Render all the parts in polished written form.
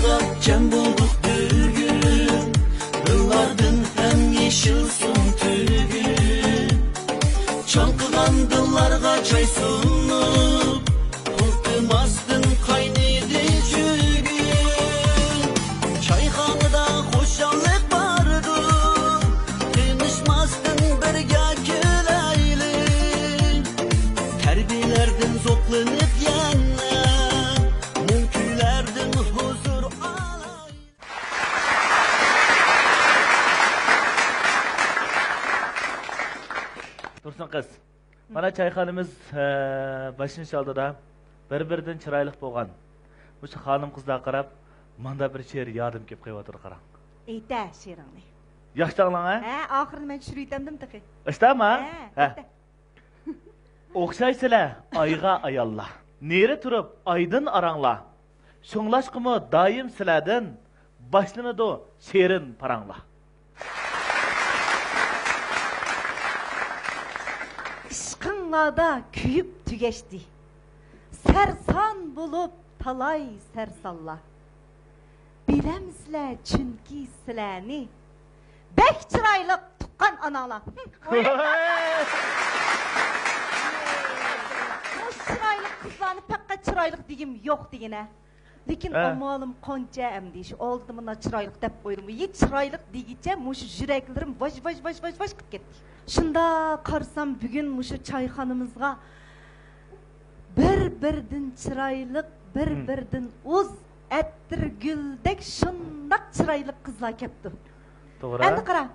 Diyarda cem bulduk bugün, yıllardan hem yeşil son tügün. Çalkıdan dıllarga çay sunup, iltimasdan kaynaydı cügün. Çayxanada hoşallık vardı, kıymışmasdan birga gülaylı. Terbiyelerden zoklanıp yana, mümkünlerden huzur alay. Dursun kız. Bana çayxanımız başını çaldı da bir-birinden çıraylık bolğan. Muş hanım kızlar qarab, manda bir şeir yadım kep qoyup qarang. Eytə şeringni. Yaxşı anlan ha? Hə, axırını mən çürüytəmdim təki. İştəmi? Hə. Oxşaysıla ayğa ayalla. Nere turup aydın arangla. Şoңlaşqımı daim siladın, başlanıdı şerin parangla. Işqınlada küyüp tügeçti. Sersan bulup talay sersalla. Bilemsizler çünkü sizlerni bek çıraylık tuqqan anala. Bu çıraylık kızlarını pekka çıraylık diyeyim yok diyene. Lekin amalım konca emdi. Şu oldu bana çıraylık dep koydum. Hiç çıraylık diyece muşu yüreklerim vaş kıp gitti. Şunda karsam bugün muşu çayxanımızga bir-birden çıraylık, bir-birden uz ettirgüldek şundak çıraylık kızlar kepti. Doğru. Endi qara,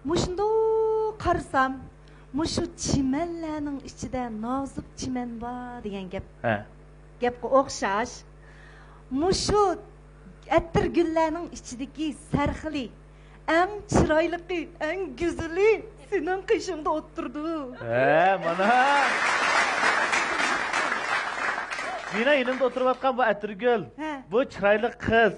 muşunda karsam, muşu çimenlerinin içinde nazik çimen var degan gap. Gapga o'xshash. Muşu ettirgüllerinin içindeki serxili, en çıraylıqı, en güzeli senin kışında oturdu. Mana. Mina yanımda oturup atkan bu Atirgül. Bu çıraylı kız.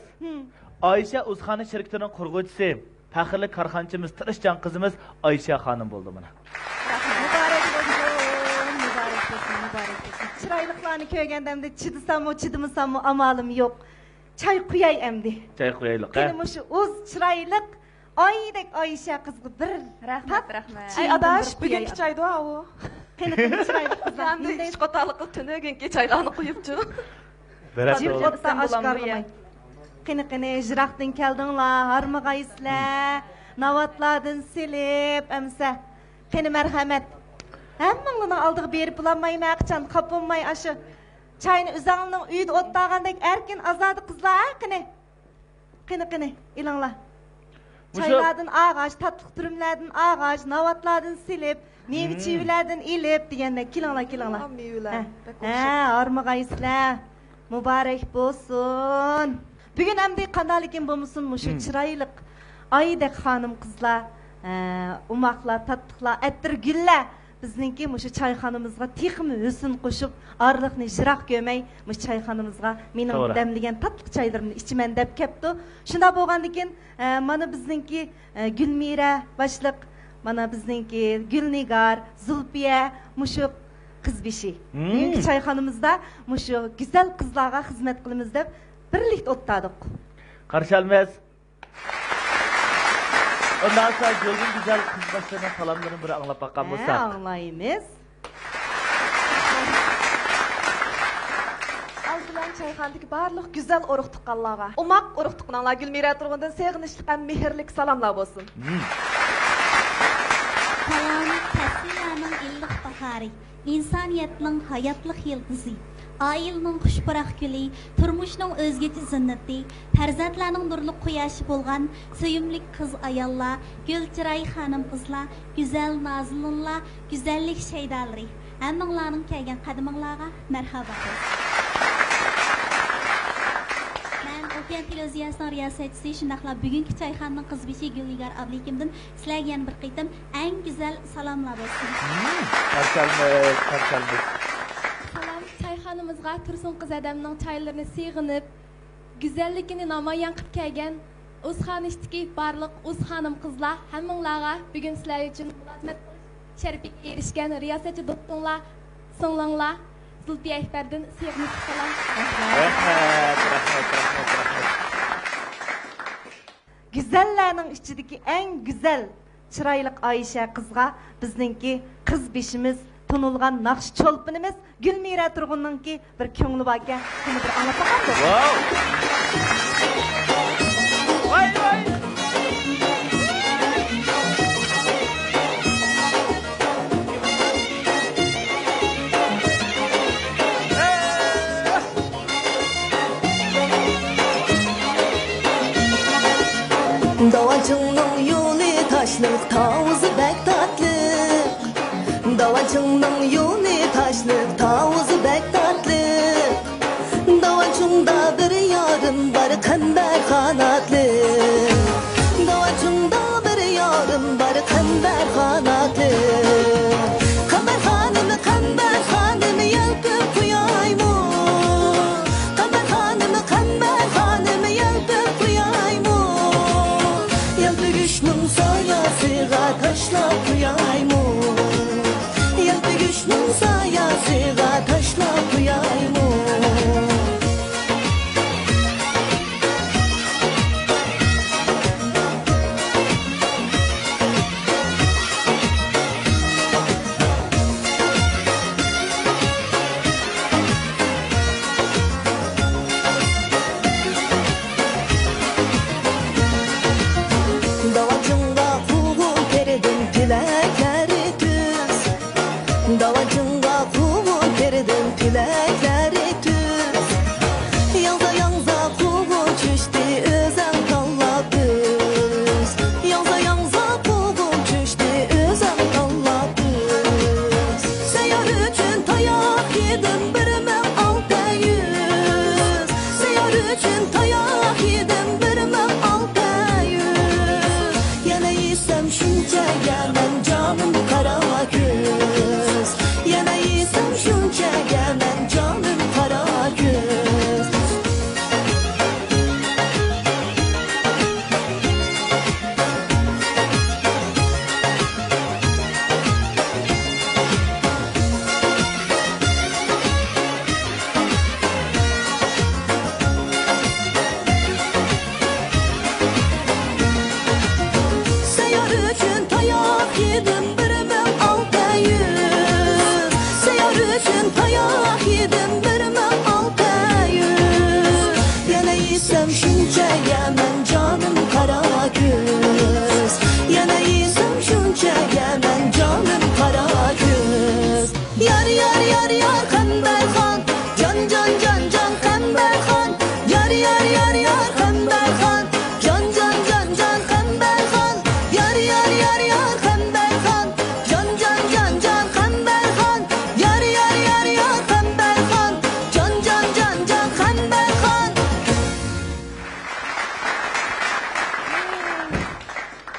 Ayşe Uzxani şirketinin kurgucusu. Faxırlı karxançımız, tırışcan kızımız Ayşe Hanım buldu bana. Mübarek olsun, mübarek olsun. Çıraylıqlarını köygəndəmdə çidisam, çidimsam amalım yok. Çay kuyay emdi. Çay koyaylık. Benim şu uz çıraylık, aydek Ayşe kızı bir rahmet. Ay adaş, bugünkü çaydı o. Qeni çıraylık kızlar. Ben de iş kotalıklı tünü günkü çaylarını koyupçu. Berat Cip o. otsa aşkarlamay. Qeni jıraqdan keldinlar, harmagaysizlar, navatlardan silip emse. Qeni merhamet. Hemmanlığına aldığı berip bulanmayım akçan, kapınmay aşı. Çayını üzağının uyudu ottağandek erken azadı kızlar ha Qeni, ilanla. Çaylardan ağaç, tatlı türümlerden ağaç, navatlardan silip, meyve çivilerden ilip diyende kilanla. Meyveler. Armağaysızlar. Mübarek bolsun. Bugün emdi kanalikin bulmuşsun muşu çıraylık. Aydek hanım kızlar, umaklar, tatlıklar, ettirgüller. Bizninki muşu çayxanımızga texmi hüsn qo'shib, arliqni jiroq gömey, muş çayxanımızga mening demligen tatlı çaylarımni içimen dep kepti. Shunda bo'lgandikin, mana bizninki Gülmira başliq, mana bizninki Gülnigar, Zulfiye, muşu kız beshi. Bugungi çayxanımızda muşu güzel kızlarga xizmat qilamiz deb birlikte o'tladik. Qarshi olmaysiz. Ondan sonra Gül'ün güzel kız başlarına salamlarını bir anlap bakan olsak. Anlayımız. Altılan çayxandaki barlıq güzel oruq tuqqanlarga. Umaq oruq tuqqanlar Gülmira turğundan sevginişlik hem mehirlik salamlar bolsun. Salamət təsliyanın illiq bahari, insaniyetning hayatlık yıldızı. Ayılının xuşparaq gülü, turmuşның özgeci zinnati, farzatlarning nurluq quyoshi bo'lgan söyümlük kız ayalla, Gülçiray hanım kızla, güzel nazlınla, güzellik şeydalari. Hammanglarning kelgan qadaminglarga marhaba. Men Okean televiziyasining riyosatchisi, shundaqla bugungi çayxonaning qizbeshi Gülnigar ablikimdan sizlarga yana bir qitim eng güzel salomlar bo'lsin. Qarshi Çayxanımızga Tursun kız adamның çaylarını sığınıp, güzellikini namoyon qilib kelgan Uzxanishdagi barliq Uz xanım qizlar hammanglarga bugun sizlar uchun mulozimat sharafiga erishgan riyosatchi do'stinglar, singlinglar Zulfiya Akbardan sevimli salam. Rahmat. güzellerinin içindeki en güzel çıraylık Ayşe kızga bizdeki kız beşimiz tunulgan nakş çolpinimiz Gülmira Turgun'unki bir köngülü varken bunu bir anlatakan mı? Wow. Vay vay. Davacının yolu taşlık, tavuzu bek tatlık. Davacının yolu taşlık, tavuzu bek tatlık. Davacında bir yarım var, kember kanatlı. Davacında bir yarım var, kember kanatlı. Kember hanımı yelpip kuyayım. Kember hanımı yelpip kuyayım. Güçnün sayasıga taşlap kuyayım. Güçnün sayasıga taşlap kuyayım. Davacında kuğu terdim tilekleri tüz. Yanza yanza kuğu çüştü özen kallap düz. Yanza kuğu çüştü özen kallap düz. Seyar için tayak yedim birime 600. Seyar için tayak yedim birime 600. Yana yesem şunca gelmem canım kara göz. Yana yesem şunca gelmem canım kara göz. Seyar için tayak yedim birime 600. Seyar için tayak yedim birime 600. Yana yesem şunca yemem canım kara göz. Yana yesem şunca yemem canım kara göz. Yar Kember Han, can Kember Han. Yar Kember Han, can Kember Han. Yar Kember Han, can Kember Han. Yar Kember Han, can Kember Han.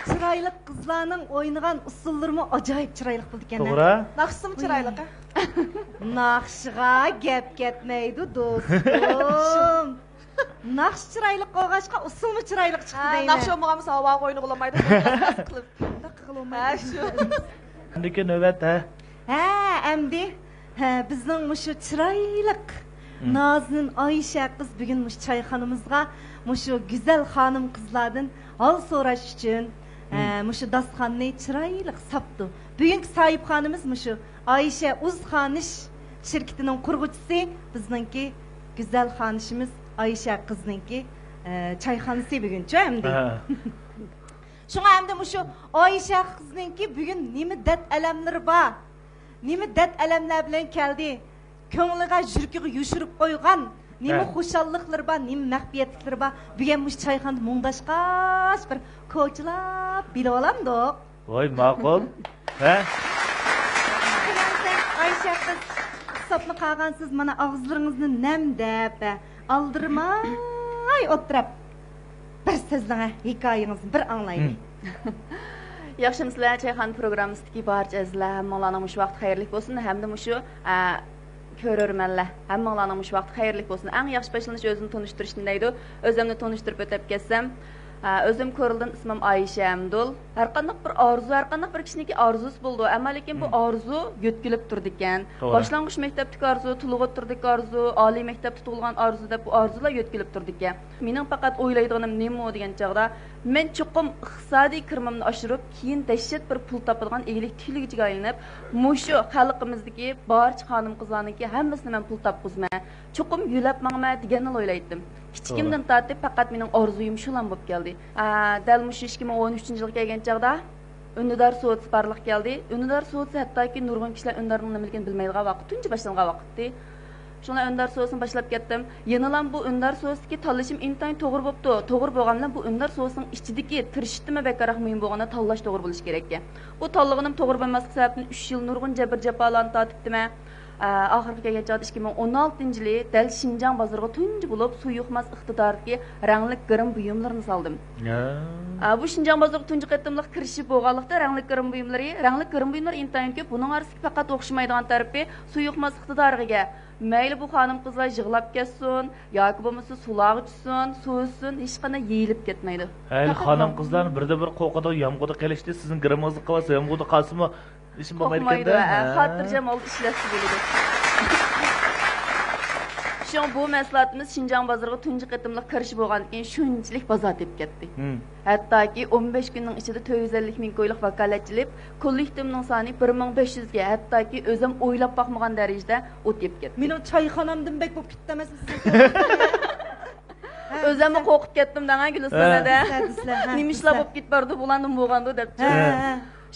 Çıraylık kızlarının oynayan usullarımı acayip çıraylık buldu kendine. Doğru. Nakşısı mı çıraylık? Nakşıga gep ketmeydi dostum. Nakş çıraylık olgaçka usul mu çıraylık çıktı deyme. Nakşı olmağımız hava oyunu bulamaydı. Şimdiki növbet ha. Emdi bizning mushu çıraylık Nazının Ayşe kız bugün muş çayxanımızga muşu güzel hanım kızlardan al soraş için muşu dasxanni çıraylık saptı. Bugünkü sahipxanımız muşu Ayşe Uzxaniş şirketinin kurgucusu bizninki güzel hanışımız Ayşe kızınki çayxanası bugün emdi. Şuna hem de muşu Ayşe kızınki bugün nimi det elemleri ba. Nimi det elemler bilen geldi. Köңлегә жүркигә юшырып койган, неме хушаллыклар бар, неме мәхбиятләр бар. Бүген муш чайханды моңдашкач бер кочлап билеп аламдык. Oy ma'qul. Ha? Ayşe kız sapны калгансыз мана агызларыңызны нәмдәп, алдырмай отырып bir сезлеңә хикаягызны bir аңлайлы. Yaxşımsızlar, Çayxan programımızdaki barcha izlar, hammalarning mush vaqt xayrlik bo'lsin, hamda mushu ko'rurmanlar, hammalarning mush vaqt xayrlik bo'lsin. Eng yaxshi boshlanish o'zini tanishtirishni deydi. O'zimni tanishtirib o'tib ketsam, Özüm Körüldün ismim Ayşe Emdul. Her qandaq bir kişiniki arzusu buldu. Ama lekin bu arzu yetkilip turdu ekan. Başlangıç mektepdeki arzu, tuluğut turduk arzu, ali mektepde tug'ilgan arzu deb bu arzular yetkilip turdu ekan. Mening faqat o'ylaydiganim nima degan chaqda, men chuqum iqtisodiy kirimimni oshirib, keyin dahshat bir pul topadigan eglik tikligiga aylanib, mushu xalqimizdagi barcha xonim qizlarniki hammasini men pul topqizman. Chuqum yulab mangma deganni o'ylaydim. Kichikimdan tortib faqat mening orzuyim shulan bo'lib keldi. Dal mushu 2013-yilga kelgan chaqda Ündar Soğut barliq keldi. Ündar Soğut hattoki nurg'un kishilar Ündarning nimaligini bilmaydigan vaqt, tunji boshlangan vaqtdi. Shuna Ündar Soğut'ni boshlab ketdim. Yenilan bu Ündar Soğut'dagi tanlashim intayin to'g'ri bo'libdi. To'g'ri bo'lganlar bu Ündar Soğut'ning ichidagi tirishitimi bekaraq muhim bo'lganda tanlash to'g'ri bo'lishi kerak ekan. Bu tanlig'inim to'g'ri bo'lmaslik sababini 3 yil nurg'un jabr jafolarni tortibdim. Ahirgi kelgan chog'da 2016-yili dal Şinjan bozoriga tunji bo'lib suyuqmas iqtidoridagi ranglik girim buyumlarini soldim. Bu Şinjan bozoriga tunji qatimliq kirishib bo'lganlikda ranglik girim buyumlar intayin ko'p. Buning orasida faqat o'xshamaydigan tarafi suyuqmas iqtidoriga. Mayli bu xonim qizlar yig'lab ketsin yoki bo'lmasa sulog'i tushsin, suvsin, hech qanday yeyilib ketmaydi. Hayli xonim qizlarni birda bir qo'qida yomg'irda qilishdi, sizning girimingizni qilsa yomg'irda qolsimi? İşim olmaydı. Hatırcam oldu işlesi geliyor. Şu bu meslatımız Şinjan bazarına tunji qatimliq kirishib bo'lgandan shunchalik bozor deb ketdi. Hattoki 15 kunning ichida 450 ming ko'yliq vakolatchilik, kollektivning soni 1500 ga, hattoki o'zim o'ylab boqmagan darajada o'tib ketdi. Mening choyxonamdan bek bo'lib ketdi emasmi? O'zimni qo'rqib ketdim degan Gulistonada. Nima ishlar bo'lib ketbardi, bulandim bo'lgandi debchi.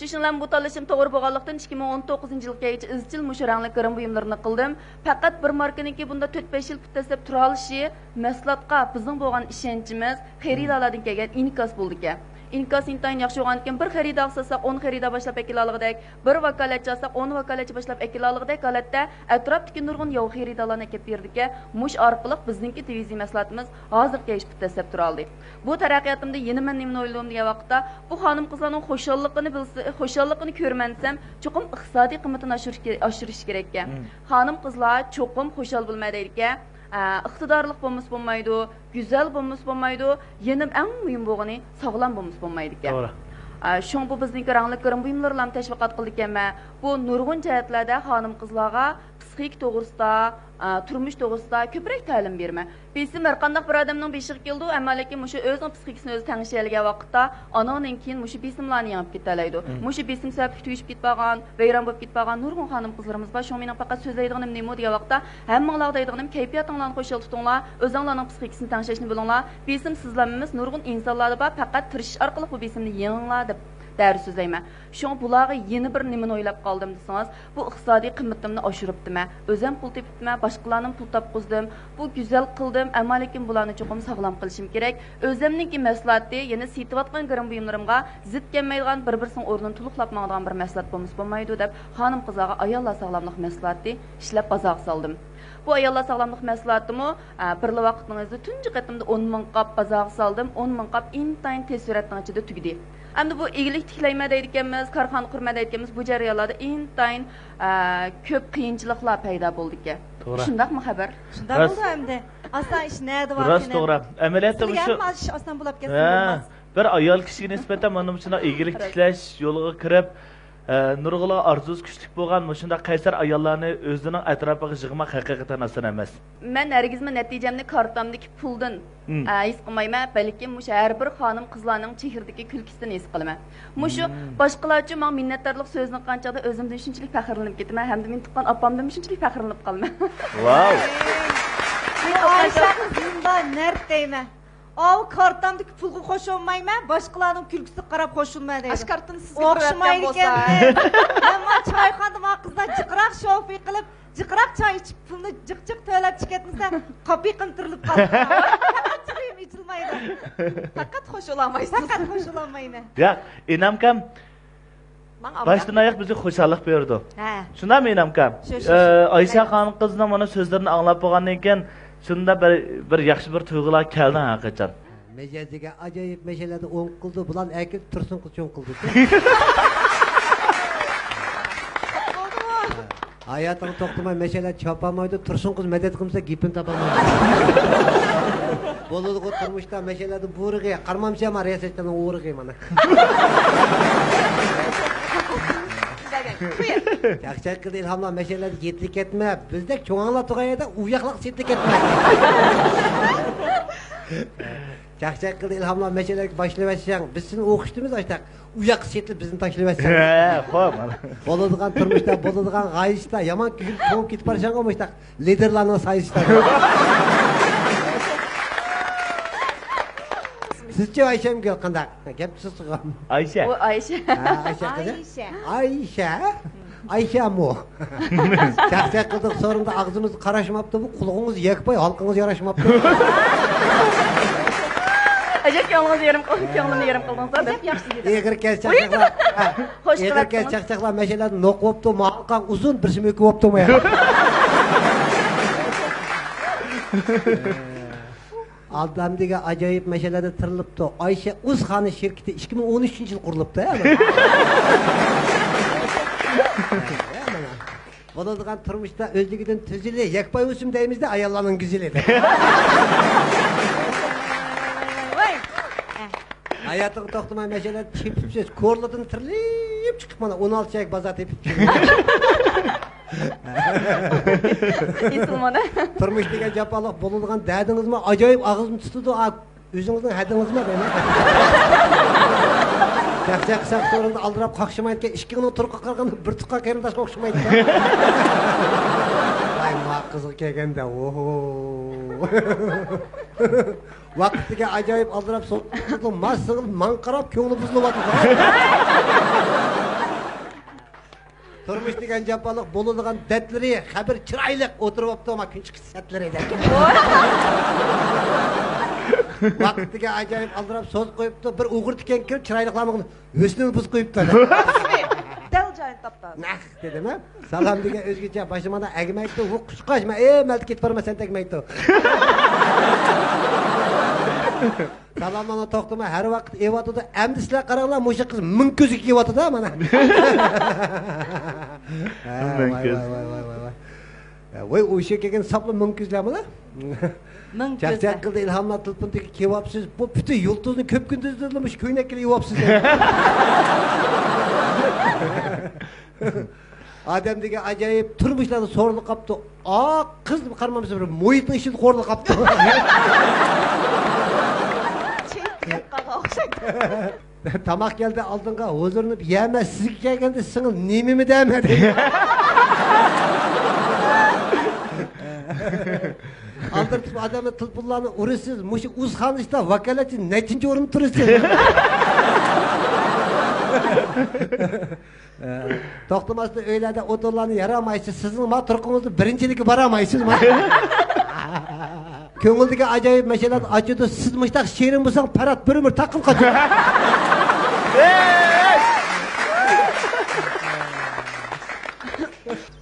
Şişinlem bu talışım to'g'ri bo'lganlikdan 2019-yilgacha izchil mushu rangli kirim buyumlarini qildim. Faqat bir markaniki bunda 4-5 yil putasab tura olishi mahsulotga bizning bo'lgan ishonchimiz xaridorlardan kelgan inkas bo'ldi ekan. İnkas intayin yaxshi bo'lgan ekan, bir xaridor qilsak 10 xaridor boshlab ekilaligidek, bir vakolatchi olsak 10 vakolatchi boshlab ekilaligidek holatda atrofdagi nurg'un yo'q xaridorlarni kelib berdik-a, mush orqali bizningki televiziya mahsulotimiz hozirga ish putasab tura oldi. Bu taraqqiyotimda yana men nima o'yladim degan vaqtda bu xonim qizlarning xo'shalligini ko'rmansam, cho'qim iqtisodiy qiymatini oshirish kerak ekan. Xonim qizlar cho'qim xo'shal bo'lmaydi ekan. İqtidorlik bo'lmaydi, go'zal bo'lmaydi, yana eng muhim bo'lgani sog'lom bo'lmaydi ekan. To'g'ri. Şun bu bizning rangli kirim buyumlarni tashviqot qildik ekan. Bu nurg'un jihatlarda xonim qizlarga psixik to'g'risida, turmush to'g'risida ko'proq ta'lim berma. Bizim har qanday bir odamning beshiga keldi, ammo lekin mushu o'zining psixikasini o'zi tanishlaydigan vaqtda ananing keyin mushu besimlarni yengib ketalaydi. Mushu besim sabab tuyishib ketmagan, vayron bo'lib ketmagan nurg'un xonim qizlarimiz bor. Shu mening faqat so'zlaydiganim nima degan vaqtda hammanglar deydiganim kayfiyatinglarni qo'shil tutinglar, o'zinglarning psixikasini tanishishni bilinglar. Besim sizlarimiz nurg'un insonlarda bor, faqat tirish orqali bu besimni yenginglar deb dərri sözləyəm. Şun bulağı yeni bir nimini oylab qaldım desəniz, bu iqtisadi qiymətimni aşırıbdım. Özüm pul tepdim, başqalarının pul tapqızdım. Bu güzel qıldım, amma lekin bularni çoxum sağlam qilishim kerak. Özümninki məsləhəti, yəni setivatqan qırım buyumlarımğa zid gəlməydigan bir-birisinin ornunu tuluqlab mağdigan bir məsləhət bo'lmaydı deb xanım qızlarga ayollar sağlamlıq məsləhəti işləb bazaq saldım. Bu ayollar sağlamlıq məsləhətimi birli vaqtınızda tunji qatimda 10 ming qap bazaq saldım. 10 ming qap intayin tez suratning ichida tugdi. Endi bu eglik tiklayma deydiganmiz, korxona qurma deydiganmiz bu jarayonlarda intayin ko'p qiyinchiliklar paydo bo'ldi ekan. Shundaqmi xabar? Shunday bo'ldi endi. Aslan ish nada bor. Rost to'g'ri. Amaliyotda shu aslan bo'lib ketsin bo'lmas. Bir ayol kishiga nisbatan mana shunday eglik tiklash yo'liga kirib nurg'ula arzusi kuchli bo'lgan shunday qaysar ayollarni o'zining atrofiga yig'mak haqiqatan oson emas. Men hargizmi natijamni kartamdagi puldan his qilmayman, balki har bir xonim qizlarning chehridagi kulkisini his qilaman. Mushu boshqalar uchun men minnatdorlik so'zini qanchada o'zimdan shunchalik faxrlanib ketaman, hamda men tuqqan opamdan shunchalik faxrlanib qolaman. Wow. Ayşe qizimda nert deyman. Av kartamdaki pulga qo'shilmayman, boshqalarning kulgisi qarab qo'shilmaydi deydi. Ashkartini sizga o'xshamaydi bo'lsa. Hamma choyxonada ma qizlar jiqroq shofi qilib, jiqroq choy ichib, pulni jiq-jiq to'lab chiqatmasa, qopiy qimtirilib qoladi. Chiqim ichilmaydi. Faqat qo'shilamaysiz. Faqat qo'shilamayman. Yo'q, inamkam başdan oyoq bizga xo'shallik berdi. Ha. Shundami inamkam? Oysha xonim qizning mana so'zlarini anglab bo'lgandan keyin shunda bir yaxshi bir tuyg'ular keldi haqiqatan. Mejaziga ajoyib meshalarda 10 qildi, bulan akil tursun qilchon qildi. Hayatın to'xtamay meshalar chopamaydi, tursun qiz madad qilsa gipini topamaydi. Boluluğu turmuşta meşeledi buğruğu. Karmamşa ama resetten uğruğu bana. Çak kıldı ilhamla meşeledi yetlik etme. Bizde çoğanla tuğayada uyaklak setlik etme. Çak kıldı ilhamla meşeleri başlayacağım. Biz sizin okuştuğumuz açtık. Uyak setli bizim taşlayacağız. Boluluğun turmuşta, boluluğun gayışta. Yaman küçük çoğun git parçan olmuşta. Liderlarına sayışta. Sizce Ayşe mi gelkanda? Gel susugam. Ayşe. O Ayşe. Ayşe kızı. Ayşe. Ayşe mu? Çak kıldık sorunda ağzımız karaşmaptı bu, kulağımız yakpay, halkımız yaraşmaptı. Acep yalnız yarım kıldınsa da. Eğer çakçakla. Eğer çakçakla meşeleden nok optu, mağalkan uzun, bir sümükü optu mu ya? Aldamdiga acayip meşelerde tırılıptı. Ayşe Uzhanı şirketi 2013 yıl kuruluptu ya. Boluluğun turmuşta özlüğüden tüzülü, yakpay usum deyimizde ayallanın güzeli. Hayatın toxtumay meşeler çepipsiz, korladın tırlayıp çıkıp bana 16 çayak bazat yapıp çıkıyor. Turmuş degen japalık boluluğun dədiniz mi? Acayip ağızım tutudu, özünüzün hədiniz mi? Çak sak sorunda aldırap kakşımaydı ki, işkinin oturup kalkan bir tıkka kerim taş kokşumaydı. Ay ma kızıl kegende, oho. Vaktiga acayip aldırap soğukluğu, masığıl, mankarap, köğünü buzlu vatıdı. Turmuş degen japalık boluluğun dətleri, xabir çıraylık oturup optu ama künçük setleri ederken. Vaktiga acayip aldırap soz koyuptu, bir uğur tiken kirip çıraylıklamığını üstünü buz koyuptu. Del jayın taptan. Nah dedim ha. Salam degen özgüce başıma da egmekti, bu kuşkaşma, meldi git barma sen tegmekti. Salamdan toxtuma her vakit evatıda emdisler kararlar muşa kız mın gözü ki evatıda mana. Vay o işe kegen saplı mın gözler mana. Çak kıldı ilhamla tılpındaki kevapsız bu bütün yıldızını köp gündüzdürlümüş köynekli yuvapsız. Ademdeki acayip turmuşlarda sorunu kaptı. Aa kız karmamışsa bir muhitin işini korlu kaptı. Tamak geldi aldınga huzurunu yemez siz geldi sınıl nimimi demedi. Aldırtıp adamı tılpullarını uğrasız muşu uzhan işte vakaleti neçinci orun turist. Toxtumasda öylerde odalarını yaramayısınız, sizin ma turkunuzu birinciliki baramayısınız ma. Köngüldeki acayip meşeler acıdı, siz mıştak şiirin bulsan parat bir ömür takıl kaçıyor.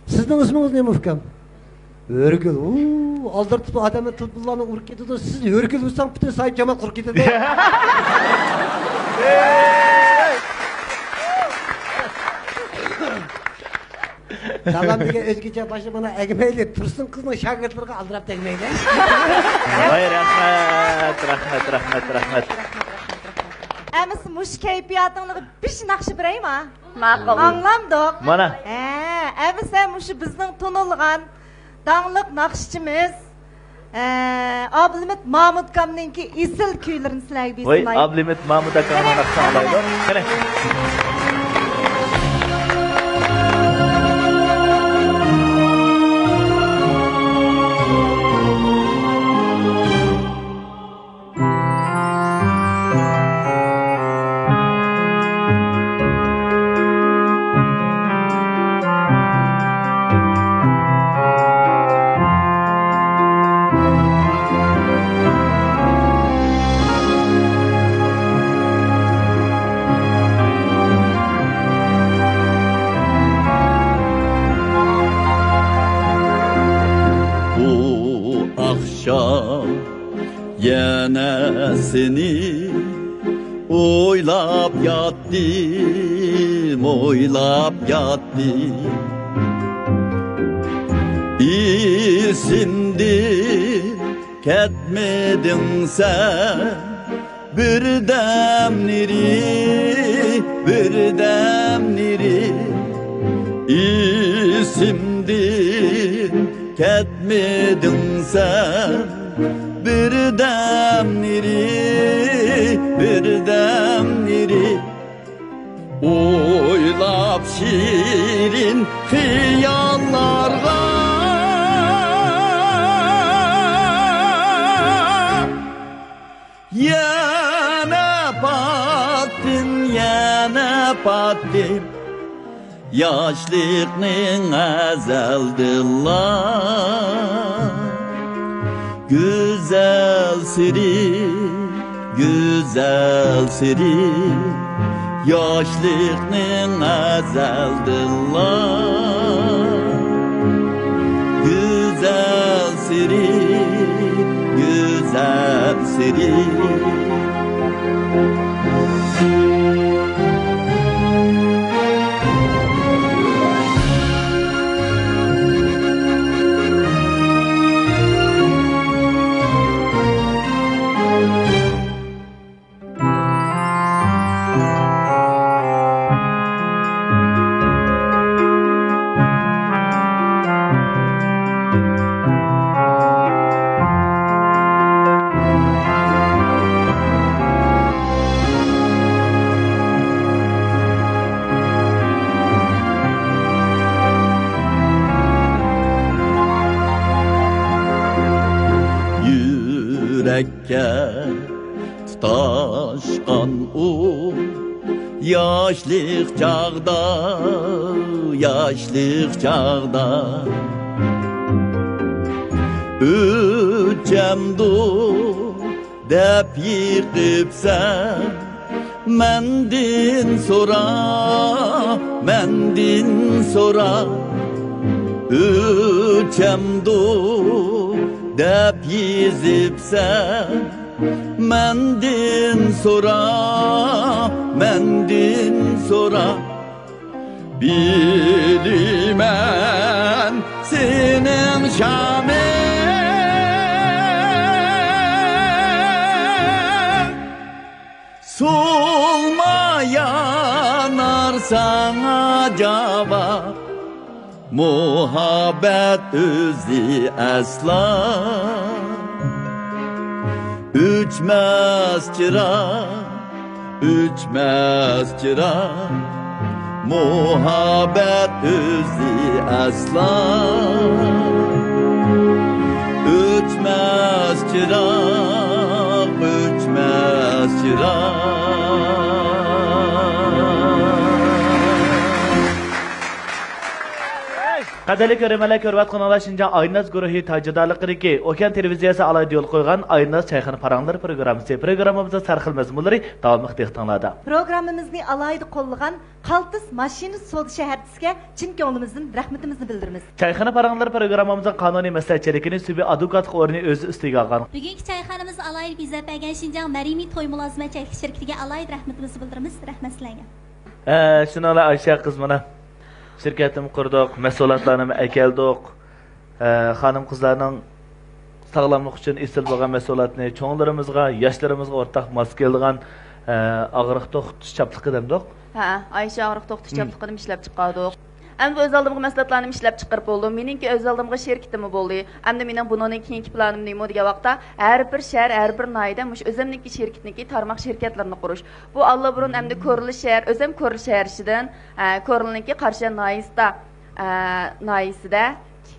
Sizin isminiz ne mufkam? Örgül, aldırtıp adamı tılpullarını uğruk getidi, siz örgül bulsan bütün sahip Cemal kuruk getidi. Salam degen özgüce başı bana egmeyle tursun kızın şagirtlerine aldırap tegmeyle. Vay rahmet. Әміс мұш кейпиятыңлығы біш нақшы бірейм а? Мақыл. Аңламдық. Mana. Әміс мұшы біздің тұнылған даңлық нақшычымыз Ablimit Mahmud Kam'ninki isil küylerini silahı bir Vay sunay. Ablimit Mahmud Kam'ın aksanlaydı. Kene. Yine seni oylap yattım, oylap yattım. İsimdi ketmedin sen bir demleri isimdir ketmedin sen bir demleri oylap şirin hıyallarga yana pattin yaşlıkның azaldılar güzel siri yaşlıkның azaldılar güzel siri tutaşkan o yaşlık çağda ötcemdu dep yıkıpsan mendin sonra ötcemdu dep yizipsen mendin sonra bilimen senin şamen solma yanarsan acaba muhabbet özü asla Üçmez çıra muhabbet özü asla Üçmez çıra Qadirli görürmeler körvatqanalar Şinjan Aynaz guruhi tacidarlıqıriki Okean televiziyası alaydı yol qoyğan Aynaz çayxana paranlar programısı. Programımızda sarxil məzmunları davamlıq dehtanlarda. Programımızı alaydı qollagan Qaltız Maşini Soda şəhərçisiga chin ko'nglimizdan rahmatimizni bildiramiz. Çayxana paranlar programımızın qanuni məsləhətçiligini sübi advokatlıq o'rni o'zi ustiga olgan. Bugungi çayxanamiz alaydı bizə bəgən Şinjan Mərimi Toy Mülazimət Çayxana şirkətiga alaydı rahmatimizni bildiramiz. Rahmat sizlarga. Şunala Ayşə qız mana şirketimi kurduk, mesulatlarını ekeldik. Hanım kızlarının sağlamlık için isil bo'lgan mesulatını çoğunlarımızga, yaşlarımızga ortak mas keldigan ağırıq to'xtish çaplıqı demdik. Ha, Ayşe ağırıq to'xtish çaplıqını ishlab chiqardik. Endi öz aldığım məsləhətlərni ishlab chiqarib boldim. Meninki öz aldığım şirketimi boldu. Endi mening bunun keyingi planim nima degan vaqtda har bir shahar, har bir nayda mush özümniki şirketniki tarmoq şirketlarini qurish. Bu Allah burun endi Ko'rli shahar, özüm Ko'rli shahar ishidan Ko'rliniki Qarshi nayisida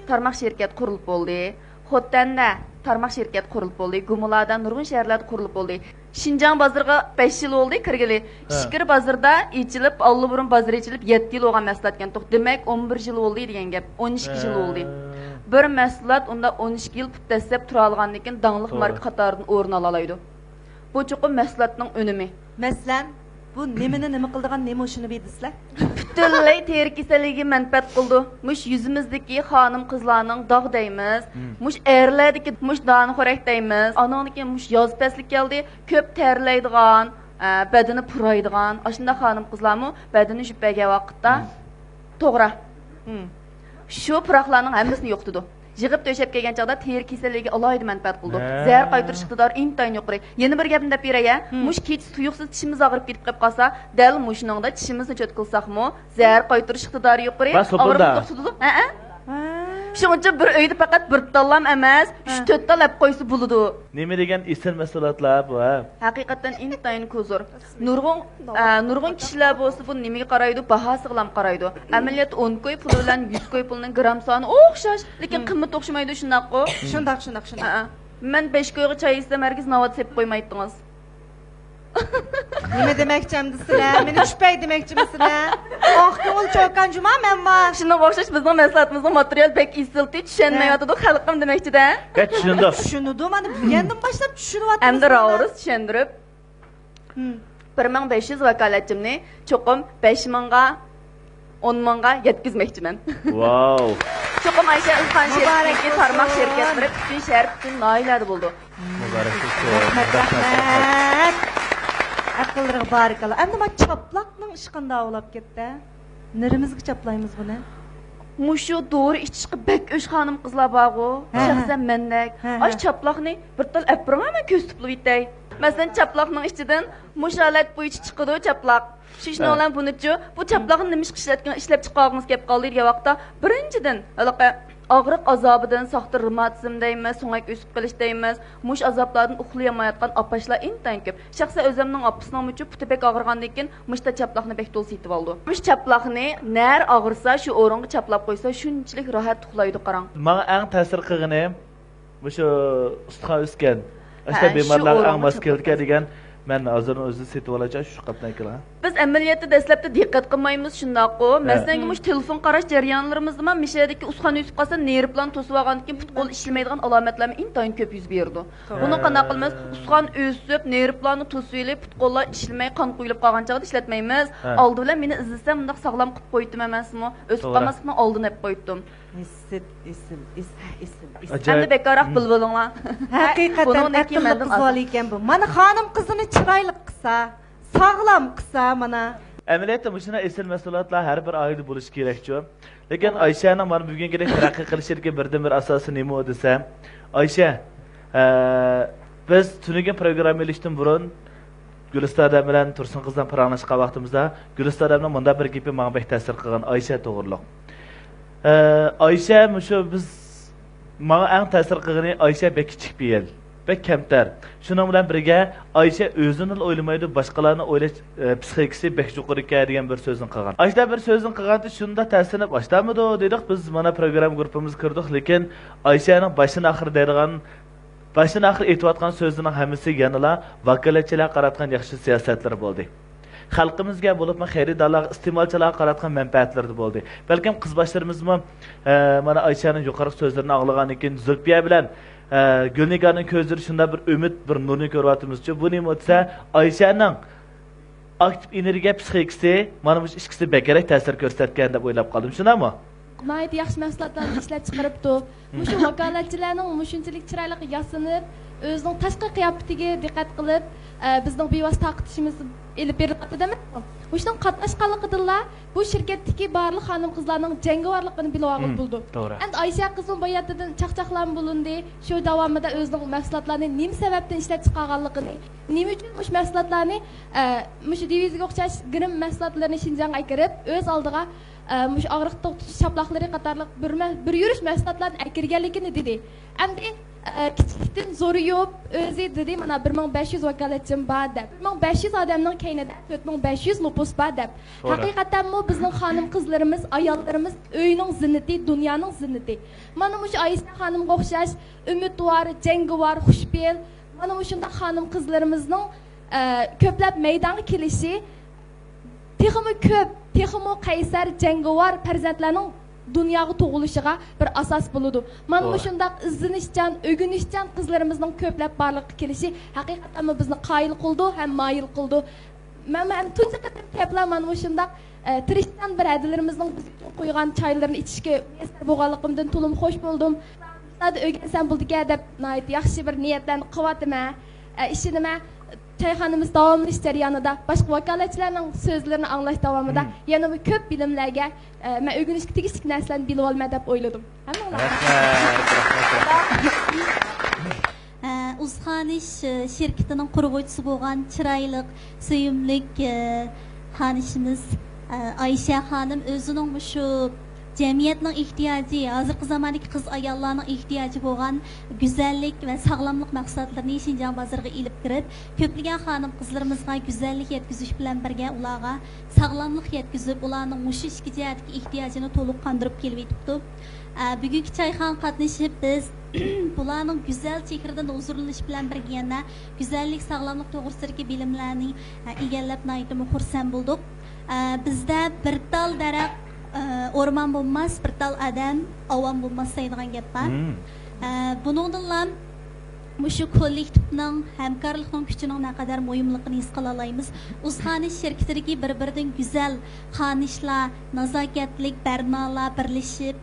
tarmoq şirket qurilib boldi. Xottanda tarmoq şirket qurilib boldi. Gumulada nurg'un shaharlarda qurilib boldi. Şinjan bazarga 5 yil oldu kirgili. Şikir bazarda içilib, Allıburun bazarı içilib 7 yil olgan məsləhətken toq. Demek 11 yil oldu degan gap. 12 yil oldu. Bir məsləhət onda 12 yil puttəsəb tura alğandan dağlıq marka qatarından o'rin alalaydı. Bu çoxum məsləhətning önemi. Məsələn, bu nimini nima qildigan nima shuni bilasizlar? Butunlay teri kasalligi manfaat qildi. Mush yuzimizdagi xonim qizlarning dog' deymiz. Mush erlardagi mush doni xo'rak deymiz. Ananiki mush yoz paslik keldi, ko'p terlaydigan, badani puraydigan, ashunda xonim qizlarmi badani jüppaga vaqtda to'g'ri. Shu puroqlarning hammasini yo'qtidi. Yig'ib to'shab kelgan chaqda teri kasalligiga alohida manfaat qildi. Zahar qaytarish iqtidori intayin yuqori. Yana bir gapni deb beray, mush kech tuyuqsiz tishimiz og'rib ketib qolib qolsa, dal mushningda tishimizni cho'tkilsaqmi, zahar qaytarish iqtidori yuqori. Og'riqni to'xtatadi. Şunca bir öydü fakat bir tallam emas, 3-4 tal hep koysa buludu. Neme degen isil mesulatlar bu ha? Hakikaten intayin kuzur. Nurgun kişiler bolsa bu nemeye qaraydı, bahası qılam qaraydı. Ameliyat 10 koy pulu bilan 100 koy pulunun gram sonu o'xshash, lekin qimmat o'xshamaydi shundaq qo. Shundaq. Men 5 koyga çay istem herkes navat sep qo'ymaydingiz. Nima demoqchimdisizlar? Meni tushpay demoqchimisizlar? Oq ko'ngil cho'kan juma men bor. Shunga o'xshash bizning maslahatimizning material pek isilti tushunmayotdi xalqim demoqchida. Tushundim. Tushundim, mana bugundan boshlab tushunyapman. Endi ravoruz tushundirib. 1500 vakolatchimni cho'qim 5000 ga 10 000 ga yetkazmoqchiman. Wow. Cho'qim Aysha Ilxon sherikki tarmoq shirkatlari butun shahar butun noilalar bo'ldi. Muborak Rahmat. Aqllarga barakallah. Endi men chaplaqning ishi qanday olib ketdi? Nerimizga chaplaymiz buni? Mushu doğru içki bek öş hanım qizlar bağu. Şahsen mendek. Ay chaplaqni bir tal apırma men ko'z tutib bitay. Masalan chaplaqning ichidan mushalat bo'yicha chiqadi chaplaq. Shishni olan bunichu bu chaplaqni nima ishlab chiqargangiz kelib qoldi degan vaqtda birinchidan og'riq azobidan soxta revmatizm deymiz, so'ngak o'sib qilish deymiz. Mush azoblardan uxlayamayotgan apashlar intayin ko'p. Shaxsan o'zimning opasining uchun puti bek og'irgandan keyin mushta chaplaqni bek to'l setib oldi. Mush chaplaqni nar og'irsa shu o'ringa chaplab qo'ysa shunchalik rohat uxlaydi qarang. Menga eng ta'sir qilgani mushu ustixon o'sgan. Ashta bemorlar eng mos kelgan degan men hozirni o'zi setib olacak shu qatdan kelar. Biz amaliyotda dastlabda diqqat qilmaymiz shundaqo. Masalan, mush telefon qarash jarayonlarimizda men mishadagi ustixon o'sib qolsa nerv bilan to'sib olgandan keyin put qo'l ishlamaydigan alomatlarni intayin ko'p yuz berdi. Buni qanday qilamiz? Ustixon o'sib, nerv bilan to'sib elib, put qo'llar ishlamay, qon quyilib qolgan chog'da ishlatmaymiz. Oldi bilan meni izlasam bundaq sog'lom qilib qo'ydim emasmi? O'sib qolmasdan oldin hep qo'ydim. Isil. Endi bekaraq bilbilinglar. Haqiqatan aqlli qiz ekan bu. Mana xonim qizini chiroyli qilsa, sog'lom qilsa mana. Amaliyotda mushuna isil mas'uliyatlar har bir oila bo'lishi kerak-ku. Lekin Ayshaning mana bugungi taraqqiy qilishga birdan-bir asosi nima desa, Aysha, biz tunigan programma ilishdan burun Guliston bilan Tursun qizdan paranglashgan vaqtimizda Gulistonning bunda bir gapi menga bek ta'sir qilgan Aysha to'g'riliq. Aysha mushu biz menga eng ta'sir qilgani Aysha bek kichik bir yil, bek kamtar. Shuning bilan birga Aysha o'zini o'ylamaydi, boshqalarni o'ylash psixikasi bek yuqori degan bir so'zni qilgan. Aysha bir so'zni qilganda shunda ta'sirlanib boshlamidi dedik, biz mana program guruhimiz kirdik, lekin Ayshaning boshdan oxir deydigan başdan axir aytayotgan so'zining hammasi yanala vakolatchilar qaratgan yaxshi siyosatlar bo'ldi. Xalqimizga bo'libmi xaridorlar, iste'molchilar qaratgan manfaatlar bo'ldi. Balkim qizboshlarimizmi mana Ayshaning yuqori so'zlarini anglagandan keyin Zulfiya bilan Gulnigarning ko'zlari shunda bir umid, bir nurni ko'ryapmiz-ku. Bu nima desa, Ayshaning aktiv energiya psixikasi mana bu ikkisi bekerak ta'sir ko'rsatgan deb o'ylab qoldim. Shunami? Nayt yaxshi mahsulotlarni ishlab chiqaribdi. Mushu vakolatchilarning mushunchalik chiroyli yasinib, o'zining tashqi qiyofatiga diqqat qilib, bizning bevosita taqitishimizni elib beryapti-da. Mushning qatnashganligidalar bu shirkatdagi barliq xonim qizlarning jangovarligini bilib olib bo'ldi. Endi Aysha qizning bayatidan chaqchaqlan bo'lindi. Shu davomida o'zining mahsulotlarini nima sababdan ishlab chiqarganligini, nima uchun mush mahsulotlarni mush divizga o'xshash grim mahsulotlarni Shinjongga kirib, o'z oldiga mush og'riq to'xtatish chaplaqlari qatorliq bir yurish mahsulotlarni akirganligini dedi. Endi kichikdan zo'riyib o'zi dedi, mana 1500 vakolatchim bor deb. 1500 odamning kaynida 4500 nupus bor deb. Haqiqatan bu bizning xonim qizlarimiz, ayollarimiz o'yining zinnati, dunyoning zinnati. Mana mush Aysha xonimga o'xshash umidvor, jangovar, xushbel, mana mushunday xonim qizlarimizning ko'plab maydonga kelishi texmi ko'p, texmi qaysar, jangovar farzandlarning dunyoga tug'ilishiga bir asos bo'ladi. Mana shundaq izlanishchan, o'rganishchan qizlarimizning ko'plab barliqqa kelishi haqiqatan bizni qoyil qildi ham moyil qildi. Men tunji qatam kaplar mana shundaq tirishdan bir adilarimizning bizga qo'ygan choylarni ichishga muyassar bo'lganligimdan to'lim xush bo'ldim. Hadi o'rgansam bo'ldi-ku deb yaxshi bir niyatlarni qilyapman. Ishini men çayxanamiz davomlash jarayonida boshqa vakolatchilarning so'zlarini anglash davomida yana bu ko'p bilimlarga men o'rganishga tegishli narsalarni bilib olmay deb o'yladim. Uzxanish şirketining qurg'uvchisi bo'lgan chiroyli, suyimlik xonishimiz Ayşe xonim o'zining shu jamiyatning ehtiyoji, hozirgi zamondagi qiz ayollarning ehtiyoji bo'lgan go'zallik va sog'lomlik maqsadlarini Shinjong bozoriga ilib kirib, ko'plagan xonim qizlarimizga go'zallik yetkazish bilan birga ularga sog'lomlik yetkazib, ularning mushu ikki jihatdagi ehtiyojini to'liq qondirib kelib yetibdi. Bugungi çayxon qatnashib biz bularning go'zal chehradan huzurlanish bilan birga yana go'zallik, sog'lomlik to'g'risidagi bilimlarni egallab naytimi xursand bo'ldik. Bizda bir tal daraxt o'rmon bo'lmas, bir tal odam ovom bo'lmas deydigan gap bor. Buningdan shu kollektivning hamkorlikning kuchining naqadar muhimligini his qila olamiz. Uzxanish shirkatidagi bir-biridan go'zal xonishlar, nazokatlik barnolar birlashib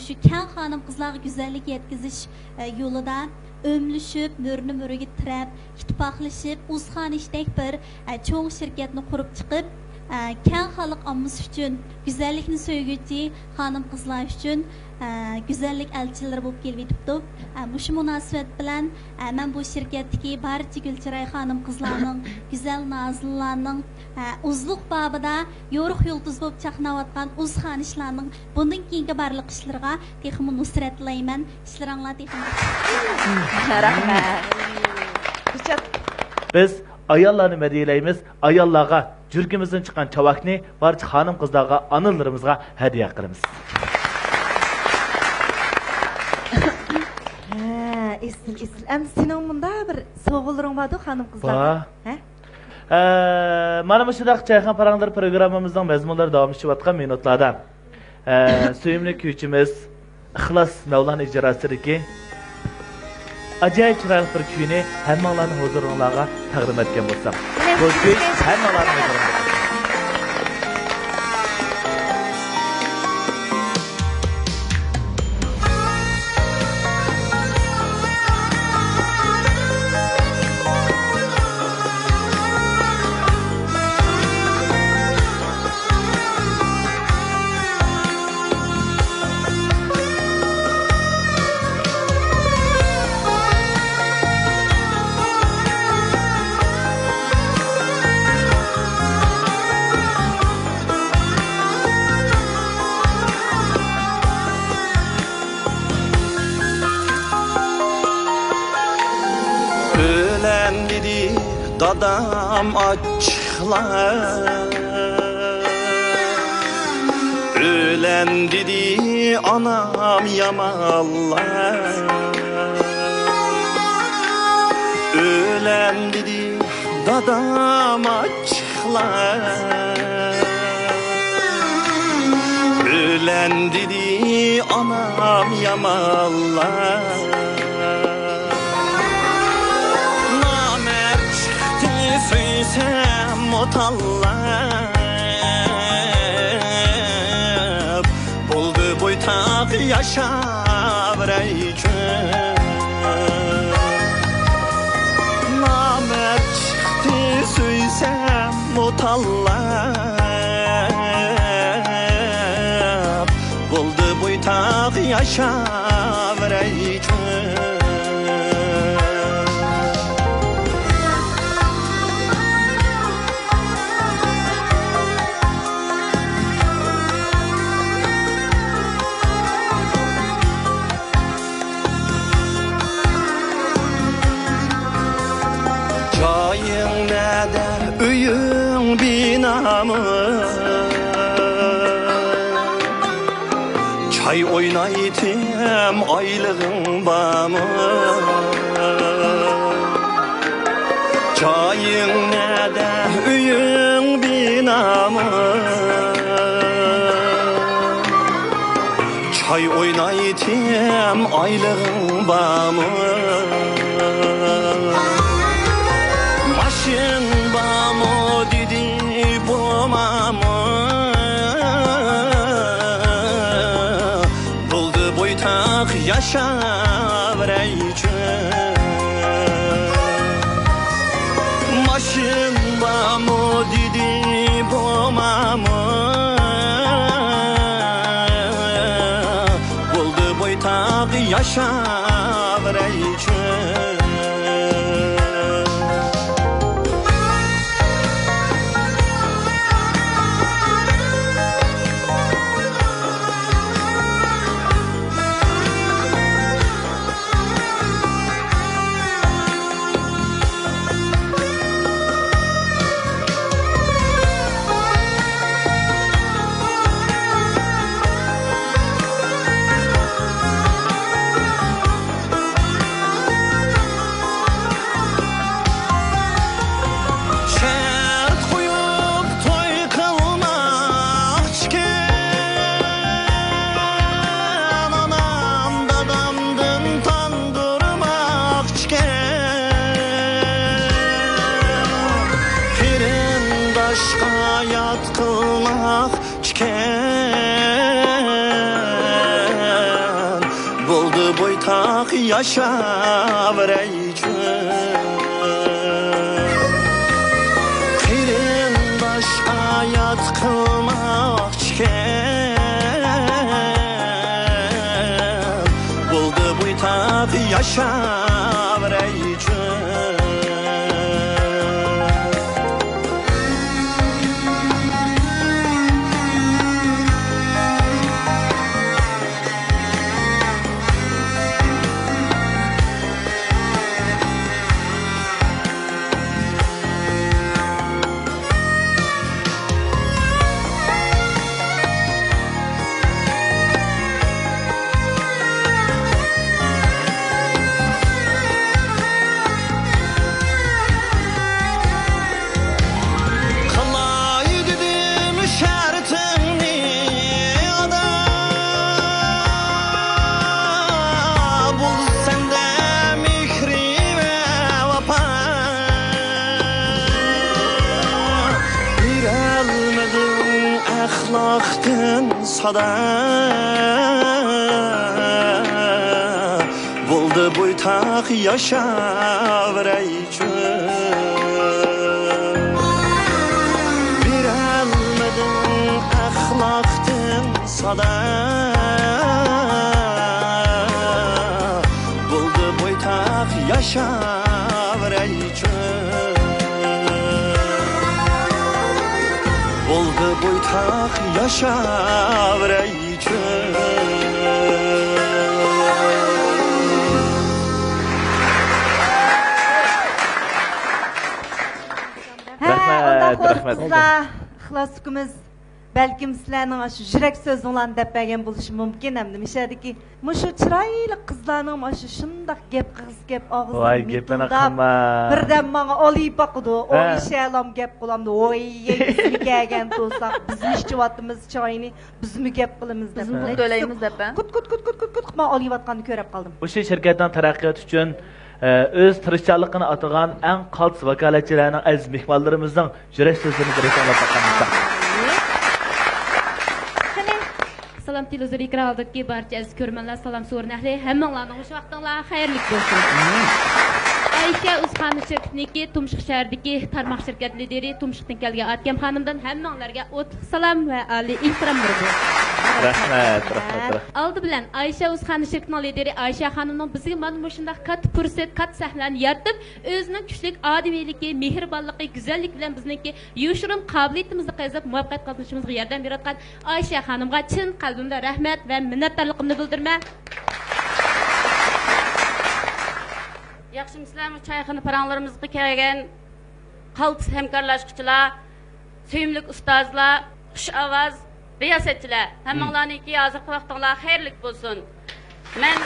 shu kang xonim qizlarga go'zallik yetkazish yo'lida ömlüşüp, mörünü mörüge tirab, ittifoqlashib, Uzxanishdek bir cho'ng shirkatni qurib chiqib, kang xalq ommasi uchun go'zallikni so'yguvchi xonim qizlar uchun güzellik elçileri bo'lib kelib yetibdi. Shu munosabat bilan men bu shirkatdagi barcha Gulchiroy xonim qizlarning, go'zal nozillarning uzluq babida yo'riq yulduz bo'lib chaqnayotgan Uzxanishlarning bundan keyingi barliq ishlariga texmi nusrat tilayman. Ishlaringlar texmi. Rahmat. Biz ayollarni madiylaymiz. Ayollarga jurgimizdan chiqqan chavakni barcha xonim qizlarga, onalarimizga hadiya qilamiz. Esil. Senin bunda bir soğulurum vardı hanım kızlar. Mana bu şudaq çayxon paranglar programmamızdan mazmunlar davom etayotgan minutlarda suyimli kuychimiz İxlos Mavlon ijrosidagi ajoyib chiroyli bir kuyni hammalarning huzuringizga taqdim etgan bo'lsam. Bu kuy hammalarning huzuringizga. Dadam açlar, ölen dedi anam yamallar, ölen dedi dadam açlar, ölen dedi anam yamallar. Söysem otallab buldu boytaq yaşab reykün namert çıktı söysem otallab buldu boytaq yaşab reykün Öyün binamı çay oynaytım aylığın bamı çayın nede öyün binamı çay oynaytım aylığın bamı Maşın bamı dedi bomamı buldu boytaq yaşab reykün için bamı dedi bomamı buldu boytağı yaşavraycı yaşavraycı Kırındaş hayat kılmak çiken buldu bu tadı yaşavraycı sada buldu boytaq yaşavraycı bir almadın axlaqdın sada buldu boytaq yaşavraycı buldu boytaq yaşavraycı Rahmet. İxlas hükümüz belki sizlerinin şu yürek sözünden dep bergen buluşı mümkün hem de mişedeki şu çıraylı kızlarının şu şundak gep ağzını mitildap birden bana olayıp bakıdı o işe alam gep kılamdı oy yegisi gelgen olsak bizim işçi vattımız çayını biz mi gep kılımız dep biz mi döleyimiz dep ben kut ben olayıp atkanı körep kaldım bu şey şirketten terakkiyat için öz tırışçalıqını atıgan en kalts vakaletçilerinin aziz mihmallarımızdan yürek sözlerini direkt anlatıp bakamızda. Salam televizor ekranındaki barcha aziz ko'rmanlar, salam so'rin ahli, hammanglarning o'sha vaqtinglar xayrli bo'lsin. Aysha Uzxon shirkatniki Tumshuq shahridagi tarmoq shirkat lideri Tumshuqdan kelgan Atgam xonimdan hammanglarga o'tliq salom va oliy ehtiromlar bo'lsin. Rahmat. Aldı bilan Aysha Uzxon shirkatining lideri Aysha xonimning bizga mana bu shunday katta fursat, katta sahnalarni yaratib, o'zining kuchli odimiyligi, mehribonligi, go'zallik bilan bizniki yoshirim qobiliyatimizni qazib muvaffaqiyat qozonishimizga yordam berayotgan Aysha xonimga chin qalbimdan rahmat va minnatdorligimni bildiraman. Yaxshimizlarmi choyxona paranlarimizga kelgan qaltis hamkorlashuvchilar, suyimli ustozlar, xush ovoz riyosetçiler, hammanglarniki hozirgi vaqtinglar xayrli bo'lsin. Men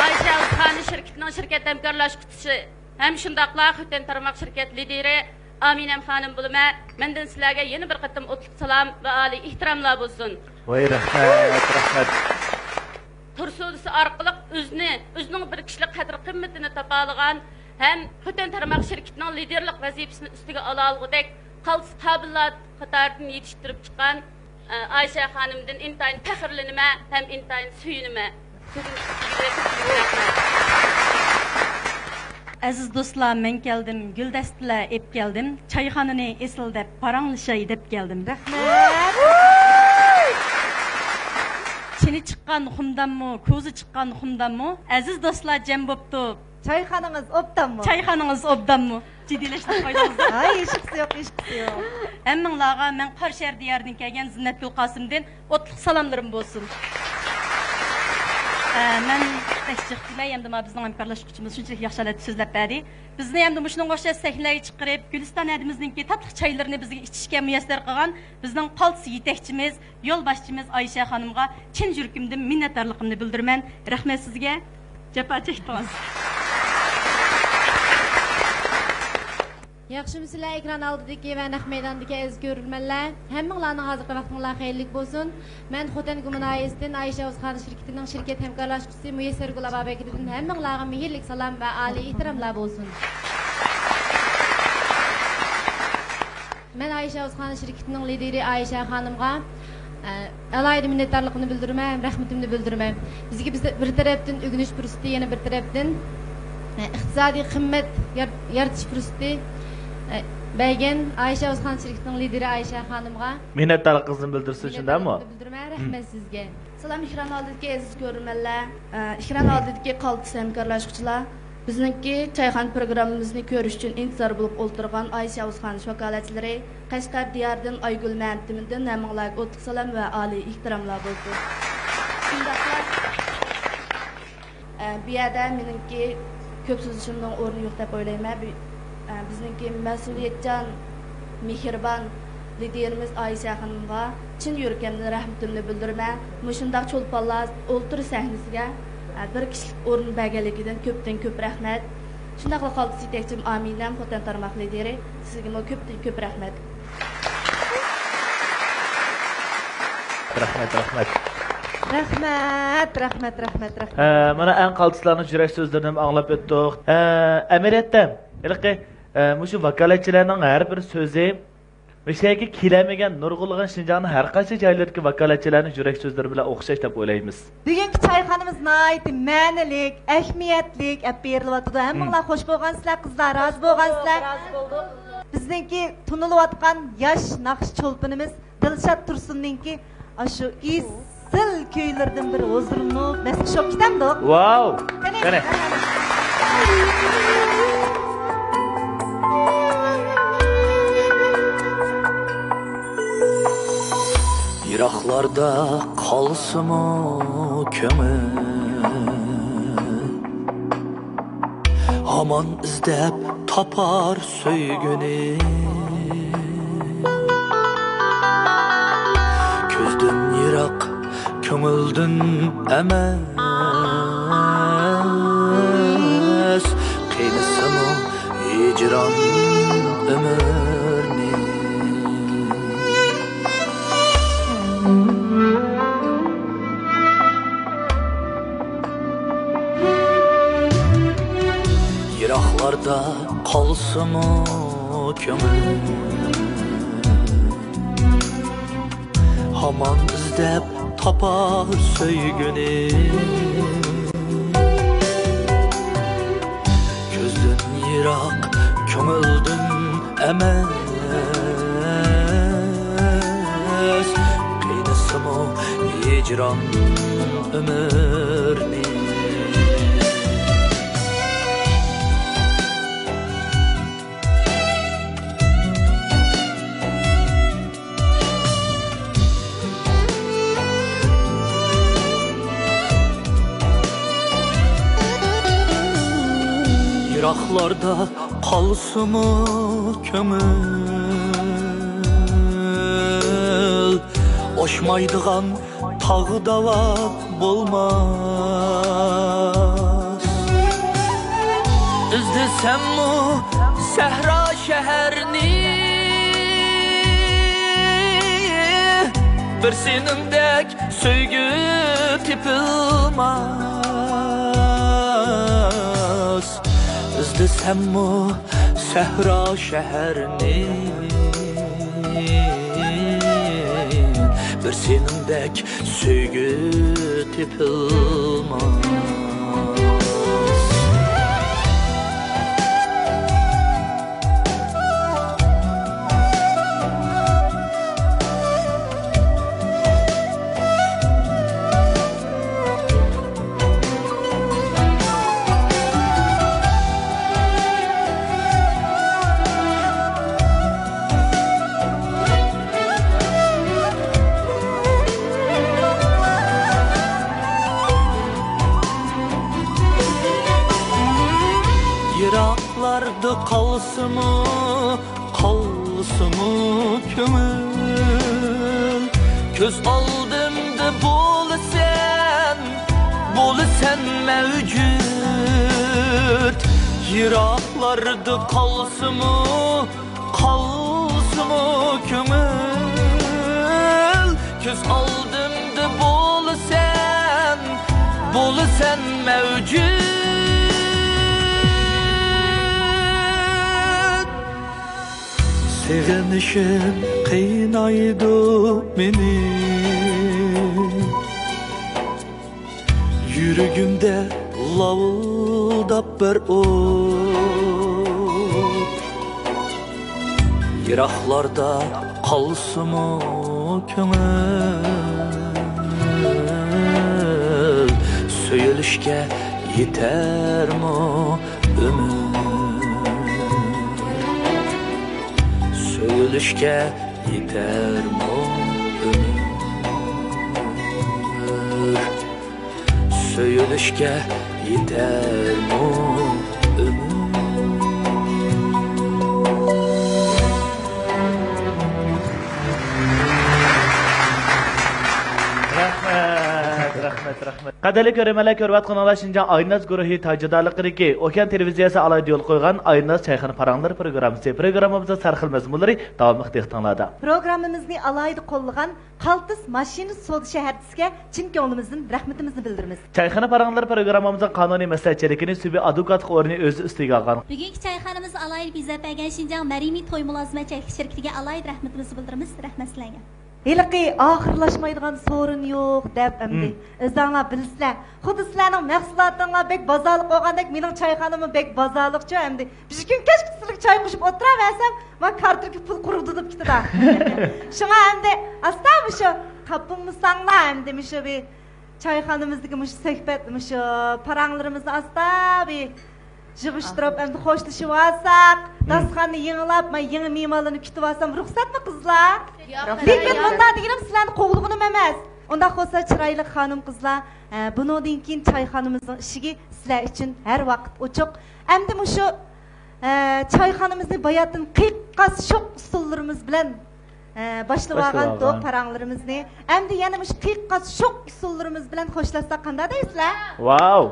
Aysha Uzxon shirkatining shirkat hamkorlashuvchisi, ham shundaqla Xuten tarmoq shirkat lideri Aminam xonim bo'laman. Mendan sizlarga yana bir qatim o'tliq salom va oliy ehtiromlar bo'lsin. Voy rahmat. Tursulisi orqali o'zining bir kishilik qadr qimmatini topa olgan ham Xuten tarmoq shirkatining liderlik vazifasini ustiga ola olgudek qaltis qobiliyat qatoridan yetishtirib chiqqan Aysha xonimdan intayin faxrlanaman ham intayin suyunaman. Aziz dostlar, men keldim, Güldəstilər ep geldim. Çayxanını esil deb, paranglışay deb geldim. Rahmat. Çini çıqqan xumdanmı, ko'zi çıqqan xumdanmı? Aziz dostlar, jam bo'pti. Çayxananız obdanmı? Çayxananız obdanmı? Ciddileştirib qo'ydingiz. Ay, hechqisi yo'q, hechqisi yo'q. Hammanglarga men Qarshar diyardan kelgan Zinnatgul Qosimdan o'tliq salomlarim bo'lsin. Men təşkilatçılar hem de bizning hamkorlashuvchimiz shunchalik yaxshi so'zlab berdi. Bizni ham de shunga o'xshash sahnalarga chiqarib, Guliston adimizningki tatlı çaylarını bizga ichishga muyassar qilgan bizning qaltis yetakchimiz, yo'lboshchimiz Aysha xonimga chin yuragimdan minnatdorligimni bildiraman. Rahmat sizga. Jafo chekdingiz. Yaxshimisilar ekran oldidagi va naq maydondagi aziz ko'rurmanlar. Hammanglarning hozirgi vaqtinglar xayrlik bo'lsin. Men Xotin Gumunayisdan Aysha O'zxon shirkatining shirkat hamkorlashuvchisi Muyassar Gulababekirdan hammanglarga mehrlik salom va oliy ehtiromlar bo'lsin. Men Aysha O'zxon shirkatining lideri Aysha xonimga alayda minnatdorligimni bildiraman, rahmatimni bildiraman. Bizga bir tarafdan o'g'inish fursati, yana bir tarafdan iqtisodiy qimmat yaratish fursati bergan Aysha O'zxon shirkatining lideri Aysha xonimga minnatdorligimizni bildirsin shundaymi? Bildiraman, rahmat sizga. Salam ekran oldidagi aziz ko'rurmanlar, ekran oldidagi qaltis hamkorlashuvchilar, bizningki çayxon programmamizni ko'rish uchun intizor bo'lib o'tirgan Aysha O'zxon vakolatchilari, Qashqar diyaridan Aygul Ma'mtimidan hammalarga o'tliq salom va oliy ehtiromlar bo'lsin. Shundaqla bu yerda meningki ko'p so'zishimning o'rni yo'q deb o'ylayman. Bizningki mas'uliyatchan, mehribon liderimiz Aysha xonimga chin yurakimdan rahmatimni bildiraman. Mushundaq cho'lponlar o'ltir sahnasiga bir kishilik o'rin berganligidan ko'pdan ko'p rahmat. Shundaqla qaltis yetakchim Aminam Xotin tarmoq lideri, sizga ko'pdan ko'p rahmat. Rahmat. Rahmat. Mana en qaltislarning yurak so'zlarini anglab o'tdik. Amiriyatda, mushu vakolatchilarning har bir so'zi Müşteki kilemeyen nurgulğun Şinjan'ın her qaysi joylardagi vakolatchilarning yurak so'zlari bilan o'xshash deb o'ylaymiz. Bugungi çayxonamiz nihoyat ma'nilik, ahamiyatlik olib berilyapti. Hammanglar xush bo'lgansizlar, qizlar rozi bo'lgansizlar. Bizningki tunilayotgan yosh naqsh cho'lpinimiz Dilshod Tursunningki shu izil kuylardan bir huzurni nasib shop kitamdi. Wow. Qani. Yiraklarda kalsımı kömür Aman izlep tapar söygünü Közdün yirak kömüldün emez Kıynısımı hicran ömürni Yiraklarda kalsımı kömür Haman izlep tapar söygünü Közdün yirak kömüldün emez Kıynısımı hicran ömürni Yiraklarda kalsımı kömül Oşmaydıgan tağı dava bulmaz İzdesem mu sehra şehrini Bir senindek söygü tipilmaz İzdesem mu sehra şehrini Bir senindek söygü tipilmaz kalsımı kömül Göz aldımda bolu sen mevcut Yıraklarda kalsımı kömül Göz aldımda bolu sen mevcut Sevişim kıynaydı beni Yüreğimde lavıldap bir ot Yıraklarda kalsımı kömül Söyülüşke yeter mi ömür Söyülüşke yeter mi ömür Söyülüşke yeter mi ömür Rahmet. Qadirli ko'rmalar ko'rayotganlar Şinjan Aynaz guruhi tajdorligidagi Okean televiziyasi alayda yo'l qo'ygan Aynaz Çayxana Paranglar programmasi. Programmamizda sarxil mazmunlari davomli tinglarda. Programmamizni alayda qo'llagan Qaltis mashina savdo shaharchisiga chin ko'nglimizdan rahmatimizni bildiramiz. Çayxana Paranglar programmamizning qonuniy maslahatchiligini Subi advokat o'rni o'zi ustiga olgan. Bugungi çayxonamiz alayda bizga bergan Şinjan Marimiy to'y mulozimati shirkatiga alayda rahmatimizni bildiramiz. Rahmat sizlarga. Heliqi oxirlashmaydigan sorun yo'q deb endi o'zinglar bilsizlar. Xuddi sizlarning mahsulotinglar bek bozorlik bo'lgandek mening çayxonamim bek bozorlikcha endi. Bir kun kechqurun choy qo'shib o'tiraversam, men kartga pul qurdi deb ketadi. Shunga endi astam shu tapingmisanglar endi shu bir çayxonamizdagi shu suhbat shu paranglarimizni asta bir yig'ishtirib endi xo'shlashib olsak, dasturxonni yangilab, men yangi mehmonlarni kutib olsam, ruxsatmi qizlar? Lekin bunda deganim sizlarni qo'g'lig'inim emas. Unda bo'lsa chiroyli xonim qizlar, bundan keyin çayxonamizning eshigi sizlar uchun har vaqt ochiq. Endi shu çayxonamizni bayatdan qiqqas shoq usullarimiz bilan başlab olgan to'p paranglarimizni endi yana shu qiqqas shoq usullarimiz bilan xo'shlashsak qanday deysizlar? Wow!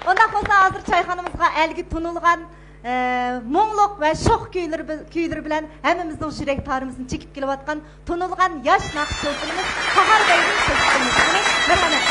Ondan sonra hazır çayxonamizga elgi tunulgan Moğluk ve şoq kuyları bilen hemimizin şürek tarımızın çekip gelivatkan tunulgan yaş naqşolsunumuz Kahar Bey'in sözümüz. Merhamet.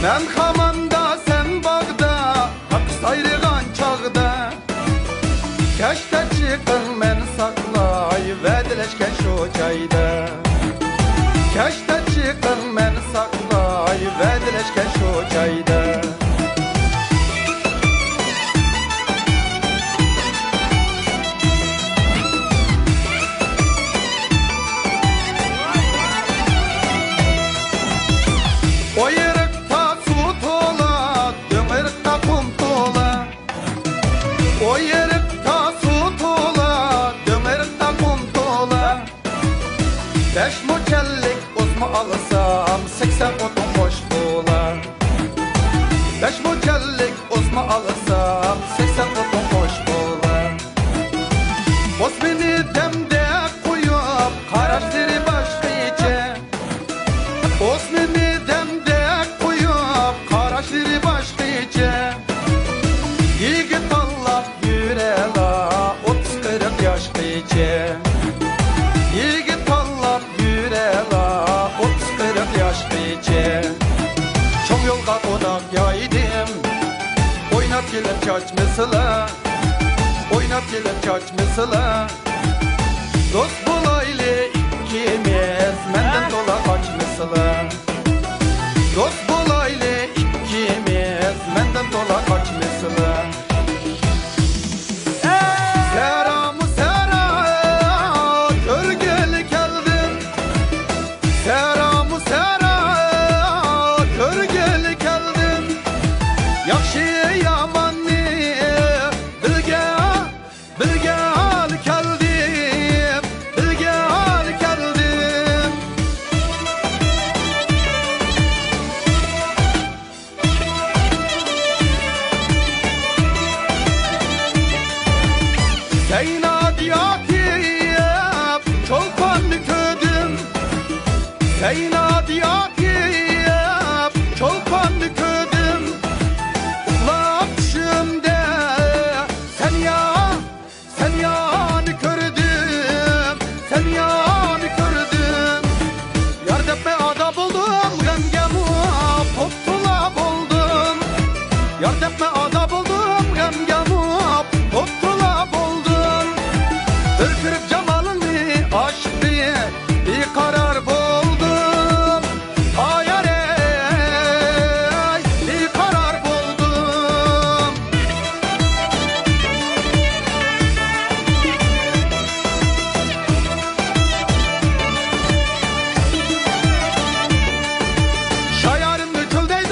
Ben hamanda sen bağda hak sayrıgan çağda Keşte çıkın men saklay Vedleşken şu çayda Keşte çıkın men saklay Vedleşken şu çayda Alsam 80 otun boş dolar 5 mokellik uzma alsam 80 otun boş dolar yaşqıca Yigit tanlap yürela 30-40 yaşqıca Çoğ yolga qonak yaydım Oynap gelip çaçmısıla Oynap gelip çaçmısıla Dost bulaylı ikimiz Menden dola kaçmısıla Dost bulaylı ikimiz Menden dola kaçmısıla Seramı sera Körgeli geldim Seramı sera Körgeli geldim Yakşı yamanı Bilge al geldim Bilge al geldim Zeynad yakip Çolpanlı ködüm Zeynad yakip Çolpanlı ködüm Uğlapşımda Sen yanı kördüm Sen yanı kördüm Yardımme ada buldum Gemgemu Pottula buldum Yardımme ada buldum Gemgemu Pottula buldum Ürkürüp cemalini aşkı Bir karar buldum Hayal ey Bir karar buldum Şayarım çöldeydi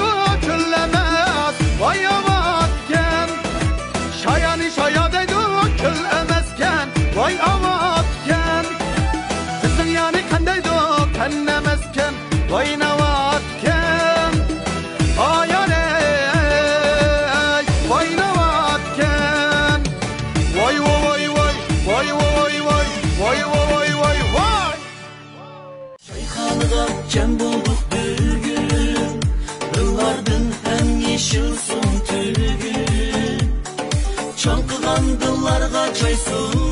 çöllemez Vay avatken Şayanı şayadaydı çöllemezken Vay avatken Bizim yani kandaydı kennemezken Vay navatken Hayal ey Vay navatken Vay vay vay Vay vay vay Vay vay vay vay Çayxanıda cem bulduk bugün Yıllardan hem yeşil son tülgün Çalkıdan dıllarga çay sun